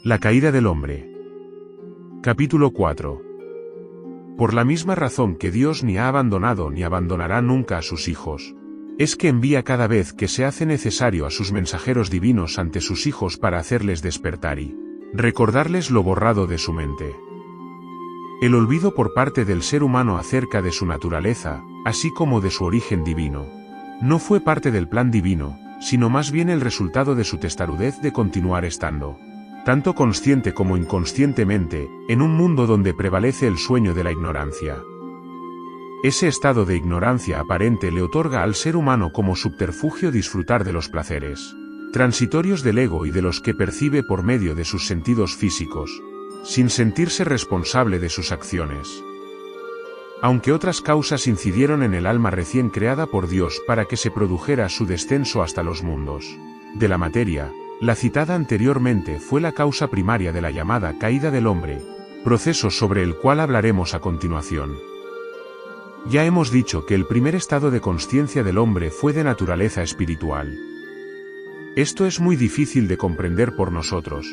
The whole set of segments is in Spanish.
La caída del hombre. Capítulo 4. Por la misma razón que Dios ni ha abandonado ni abandonará nunca a sus hijos, es que envía cada vez que se hace necesario a sus mensajeros divinos ante sus hijos para hacerles despertar y recordarles lo borrado de su mente. El olvido por parte del ser humano acerca de su naturaleza, así como de su origen divino, no fue parte del plan divino, sino más bien el resultado de su testarudez de continuar estando, tanto consciente como inconscientemente, en un mundo donde prevalece el sueño de la ignorancia. Ese estado de ignorancia aparente le otorga al ser humano como subterfugio disfrutar de los placeres transitorios del ego y de los que percibe por medio de sus sentidos físicos, sin sentirse responsable de sus acciones. Aunque otras causas incidieron en el alma recién creada por Dios para que se produjera su descenso hasta los mundos de la materia, la citada anteriormente fue la causa primaria de la llamada caída del hombre, proceso sobre el cual hablaremos a continuación. Ya hemos dicho que el primer estado de consciencia del hombre fue de naturaleza espiritual. Esto es muy difícil de comprender por nosotros,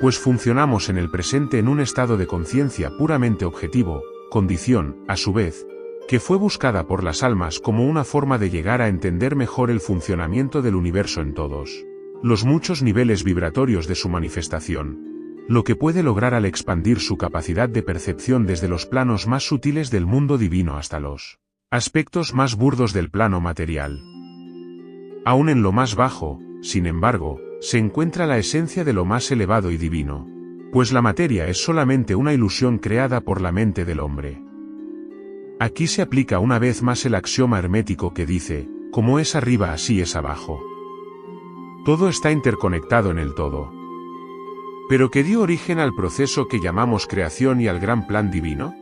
pues funcionamos en el presente en un estado de conciencia puramente objetivo, condición, a su vez, que fue buscada por las almas como una forma de llegar a entender mejor el funcionamiento del universo en todos los muchos niveles vibratorios de su manifestación, lo que puede lograr al expandir su capacidad de percepción desde los planos más sutiles del mundo divino hasta los aspectos más burdos del plano material. Aún en lo más bajo, sin embargo, se encuentra la esencia de lo más elevado y divino, pues la materia es solamente una ilusión creada por la mente del hombre. Aquí se aplica una vez más el axioma hermético que dice, como es arriba así es abajo. Todo está interconectado en el todo. ¿Pero qué dio origen al proceso que llamamos creación y al gran plan divino?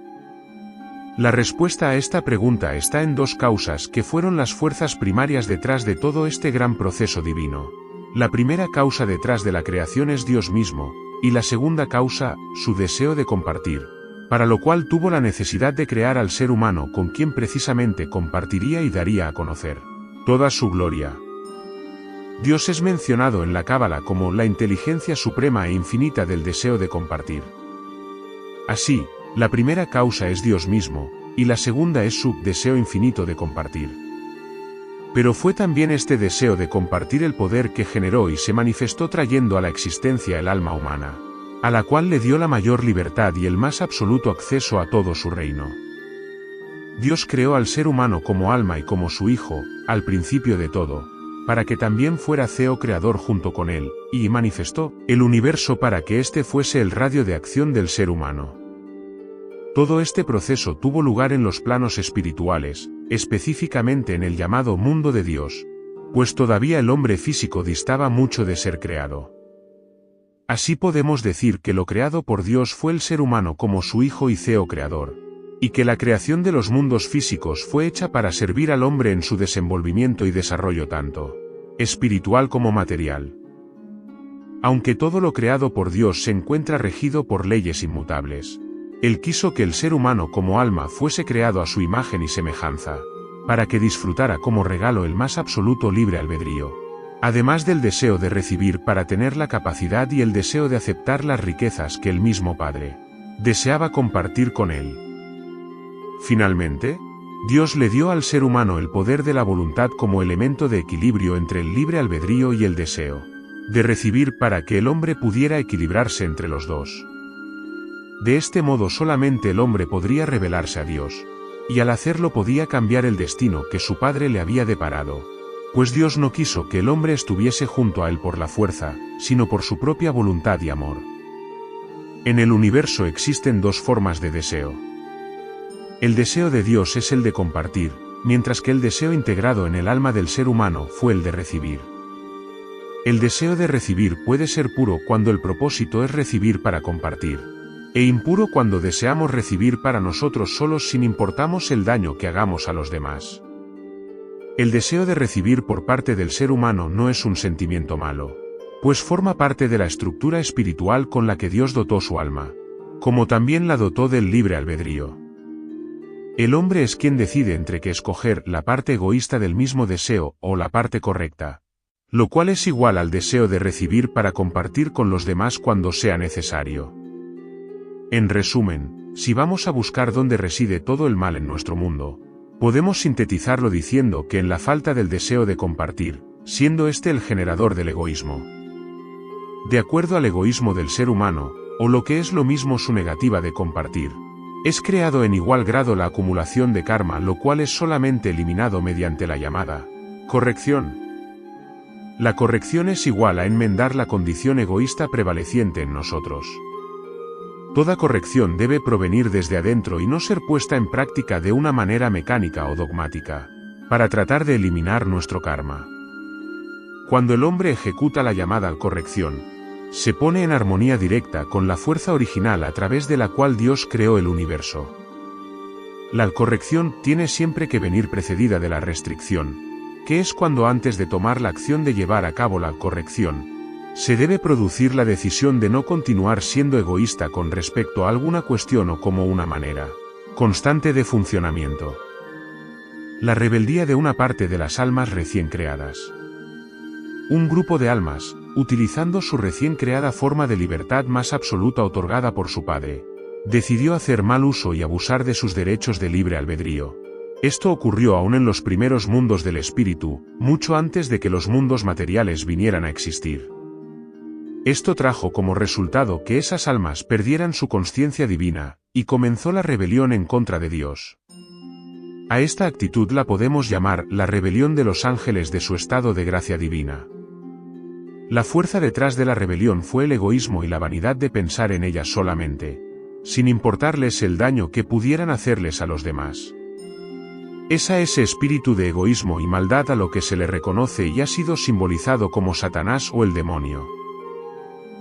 La respuesta a esta pregunta está en dos causas que fueron las fuerzas primarias detrás de todo este gran proceso divino. La primera causa detrás de la creación es Dios mismo, y la segunda causa, su deseo de compartir, para lo cual tuvo la necesidad de crear al ser humano con quien precisamente compartiría y daría a conocer toda su gloria. Dios es mencionado en la Cábala como la inteligencia suprema e infinita del deseo de compartir. Así, la primera causa es Dios mismo, y la segunda es su deseo infinito de compartir. Pero fue también este deseo de compartir el poder que generó y se manifestó trayendo a la existencia el alma humana, a la cual le dio la mayor libertad y el más absoluto acceso a todo su reino. Dios creó al ser humano como alma y como su hijo, al principio de todo, para que también fuera Ceo creador junto con él, y manifestó el universo para que éste fuese el radio de acción del ser humano. Todo este proceso tuvo lugar en los planos espirituales, específicamente en el llamado mundo de Dios, pues todavía el hombre físico distaba mucho de ser creado. Así podemos decir que lo creado por Dios fue el ser humano como su hijo y Ceo creador, y que la creación de los mundos físicos fue hecha para servir al hombre en su desenvolvimiento y desarrollo tanto espiritual como material. Aunque todo lo creado por Dios se encuentra regido por leyes inmutables, Él quiso que el ser humano como alma fuese creado a su imagen y semejanza, para que disfrutara como regalo el más absoluto libre albedrío, además del deseo de recibir para tener la capacidad y el deseo de aceptar las riquezas que el mismo Padre deseaba compartir con él. Finalmente, Dios le dio al ser humano el poder de la voluntad como elemento de equilibrio entre el libre albedrío y el deseo de recibir para que el hombre pudiera equilibrarse entre los dos. De este modo solamente el hombre podría revelarse a Dios, y al hacerlo podía cambiar el destino que su Padre le había deparado, pues Dios no quiso que el hombre estuviese junto a él por la fuerza, sino por su propia voluntad y amor. En el universo existen dos formas de deseo. El deseo de Dios es el de compartir, mientras que el deseo integrado en el alma del ser humano fue el de recibir. El deseo de recibir puede ser puro cuando el propósito es recibir para compartir, e impuro cuando deseamos recibir para nosotros solos sin importarnos el daño que hagamos a los demás. El deseo de recibir por parte del ser humano no es un sentimiento malo, pues forma parte de la estructura espiritual con la que Dios dotó su alma, como también la dotó del libre albedrío. El hombre es quien decide entre que escoger la parte egoísta del mismo deseo o la parte correcta, lo cual es igual al deseo de recibir para compartir con los demás cuando sea necesario. En resumen, si vamos a buscar dónde reside todo el mal en nuestro mundo, podemos sintetizarlo diciendo que en la falta del deseo de compartir, siendo este el generador del egoísmo. De acuerdo al egoísmo del ser humano, o lo que es lo mismo su negativa de compartir, es creado en igual grado la acumulación de karma, lo cual es solamente eliminado mediante la llamada corrección. La corrección es igual a enmendar la condición egoísta prevaleciente en nosotros. Toda corrección debe provenir desde adentro y no ser puesta en práctica de una manera mecánica o dogmática, para tratar de eliminar nuestro karma. Cuando el hombre ejecuta la llamada corrección, se pone en armonía directa con la fuerza original a través de la cual Dios creó el universo. La corrección tiene siempre que venir precedida de la restricción, que es cuando antes de tomar la acción de llevar a cabo la corrección, se debe producir la decisión de no continuar siendo egoísta con respecto a alguna cuestión o como una manera constante de funcionamiento. La rebeldía de una parte de las almas recién creadas. Un grupo de almas, utilizando su recién creada forma de libertad más absoluta otorgada por su Padre, decidió hacer mal uso y abusar de sus derechos de libre albedrío. Esto ocurrió aún en los primeros mundos del espíritu, mucho antes de que los mundos materiales vinieran a existir. Esto trajo como resultado que esas almas perdieran su conciencia divina, y comenzó la rebelión en contra de Dios. A esta actitud la podemos llamar la rebelión de los ángeles de su estado de gracia divina. La fuerza detrás de la rebelión fue el egoísmo y la vanidad de pensar en ellas solamente, sin importarles el daño que pudieran hacerles a los demás. Es a ese espíritu de egoísmo y maldad a lo que se le reconoce y ha sido simbolizado como Satanás o el demonio.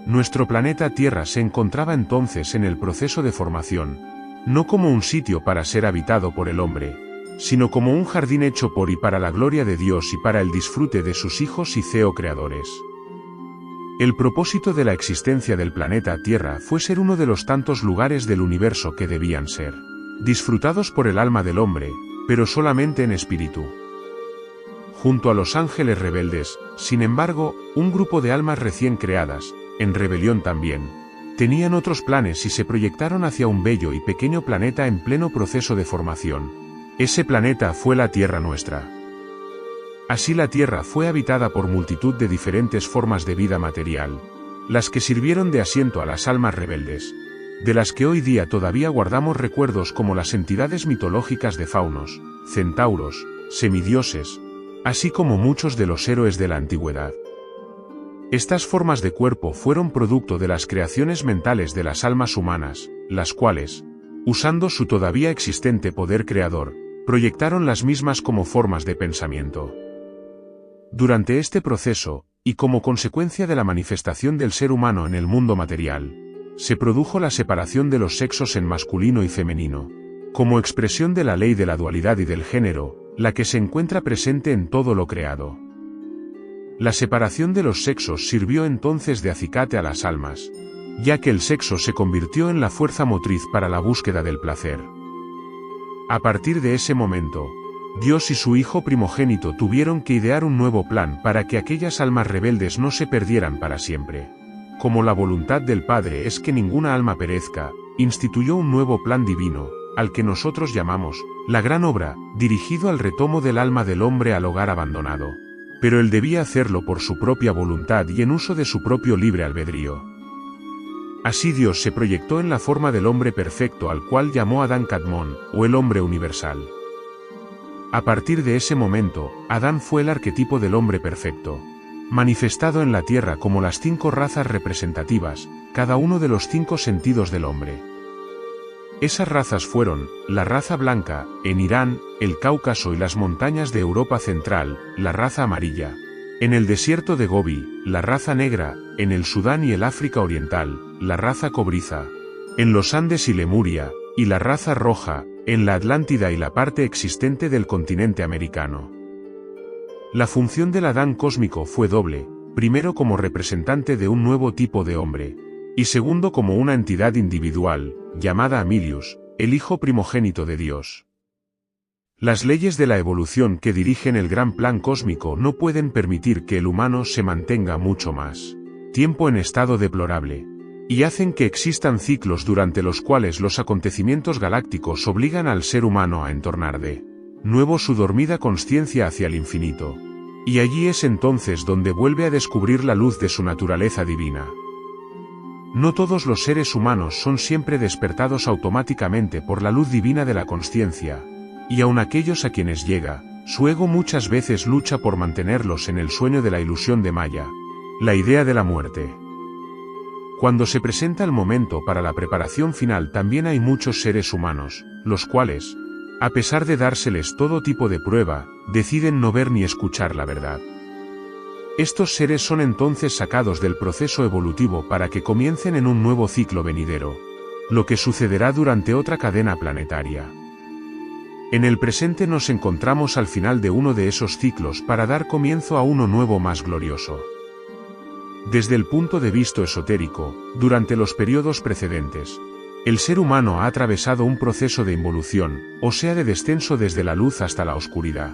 Nuestro planeta Tierra se encontraba entonces en el proceso de formación, no como un sitio para ser habitado por el hombre, sino como un jardín hecho por y para la gloria de Dios y para el disfrute de sus hijos y creadores. El propósito de la existencia del planeta Tierra fue ser uno de los tantos lugares del universo que debían ser disfrutados por el alma del hombre, pero solamente en espíritu. Junto a los ángeles rebeldes, sin embargo, un grupo de almas recién creadas, en rebelión también, tenían otros planes y se proyectaron hacia un bello y pequeño planeta en pleno proceso de formación. Ese planeta fue la Tierra nuestra. Así la Tierra fue habitada por multitud de diferentes formas de vida material, las que sirvieron de asiento a las almas rebeldes, de las que hoy día todavía guardamos recuerdos como las entidades mitológicas de faunos, centauros, semidioses, así como muchos de los héroes de la antigüedad. Estas formas de cuerpo fueron producto de las creaciones mentales de las almas humanas, las cuales, usando su todavía existente poder creador, proyectaron las mismas como formas de pensamiento. Durante este proceso, y como consecuencia de la manifestación del ser humano en el mundo material, se produjo la separación de los sexos en masculino y femenino, como expresión de la ley de la dualidad y del género, la que se encuentra presente en todo lo creado. La separación de los sexos sirvió entonces de acicate a las almas, ya que el sexo se convirtió en la fuerza motriz para la búsqueda del placer. A partir de ese momento, Dios y su Hijo primogénito tuvieron que idear un nuevo plan para que aquellas almas rebeldes no se perdieran para siempre. Como la voluntad del Padre es que ninguna alma perezca, instituyó un nuevo plan divino, al que nosotros llamamos la gran obra, dirigido al retomo del alma del hombre al hogar abandonado. Pero él debía hacerlo por su propia voluntad y en uso de su propio libre albedrío. Así Dios se proyectó en la forma del hombre perfecto al cual llamó Adán Kadmon, o el hombre universal. A partir de ese momento, Adán fue el arquetipo del hombre perfecto, manifestado en la tierra como las 5 razas representativas, cada uno de los 5 sentidos del hombre. Esas razas fueron, la raza blanca, en Irán, el Cáucaso y las montañas de Europa Central, la raza amarilla. En el desierto de Gobi, la raza negra, en el Sudán y el África Oriental, la raza cobriza. En los Andes y Lemuria, y la raza roja, en la Atlántida y la parte existente del continente americano. La función del Adán cósmico fue doble, primero como representante de un nuevo tipo de hombre, y segundo como una entidad individual, llamada Amilius, el hijo primogénito de Dios. Las leyes de la evolución que dirigen el gran plan cósmico no pueden permitir que el humano se mantenga mucho más tiempo en estado deplorable, y hacen que existan ciclos durante los cuales los acontecimientos galácticos obligan al ser humano a entornar de nuevo su dormida consciencia hacia el infinito. Y allí es entonces donde vuelve a descubrir la luz de su naturaleza divina. No todos los seres humanos son siempre despertados automáticamente por la luz divina de la consciencia, y aun aquellos a quienes llega, su ego muchas veces lucha por mantenerlos en el sueño de la ilusión de Maya, la idea de la muerte. Cuando se presenta el momento para la preparación final también hay muchos seres humanos, los cuales, a pesar de dárseles todo tipo de prueba, deciden no ver ni escuchar la verdad. Estos seres son entonces sacados del proceso evolutivo para que comiencen en un nuevo ciclo venidero, lo que sucederá durante otra cadena planetaria. En el presente nos encontramos al final de uno de esos ciclos para dar comienzo a uno nuevo más glorioso. Desde el punto de vista esotérico, durante los periodos precedentes, el ser humano ha atravesado un proceso de involución, o sea de descenso desde la luz hasta la oscuridad.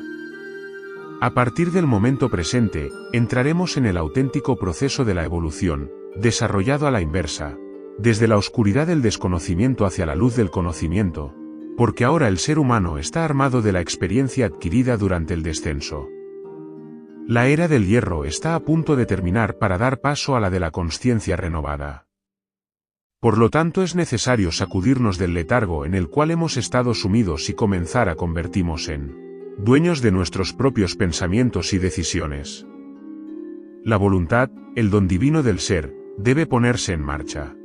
A partir del momento presente, entraremos en el auténtico proceso de la evolución, desarrollado a la inversa, desde la oscuridad del desconocimiento hacia la luz del conocimiento, porque ahora el ser humano está armado de la experiencia adquirida durante el descenso. La era del hierro está a punto de terminar para dar paso a la de la consciencia renovada. Por lo tanto es necesario sacudirnos del letargo en el cual hemos estado sumidos y comenzar a convertirnos en dueños de nuestros propios pensamientos y decisiones. La voluntad, el don divino del ser, debe ponerse en marcha.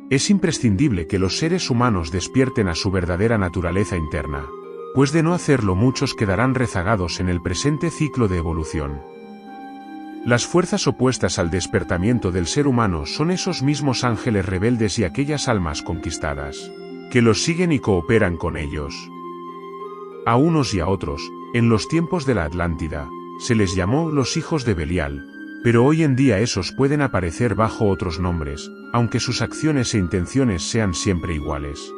Es imprescindible que los seres humanos despierten a su verdadera naturaleza interna, pues de no hacerlo muchos quedarán rezagados en el presente ciclo de evolución. Las fuerzas opuestas al despertamiento del ser humano son esos mismos ángeles rebeldes y aquellas almas conquistadas, que los siguen y cooperan con ellos. A unos y a otros, en los tiempos de la Atlántida, se les llamó los hijos de Belial, pero hoy en día esos pueden aparecer bajo otros nombres, aunque sus acciones e intenciones sean siempre iguales.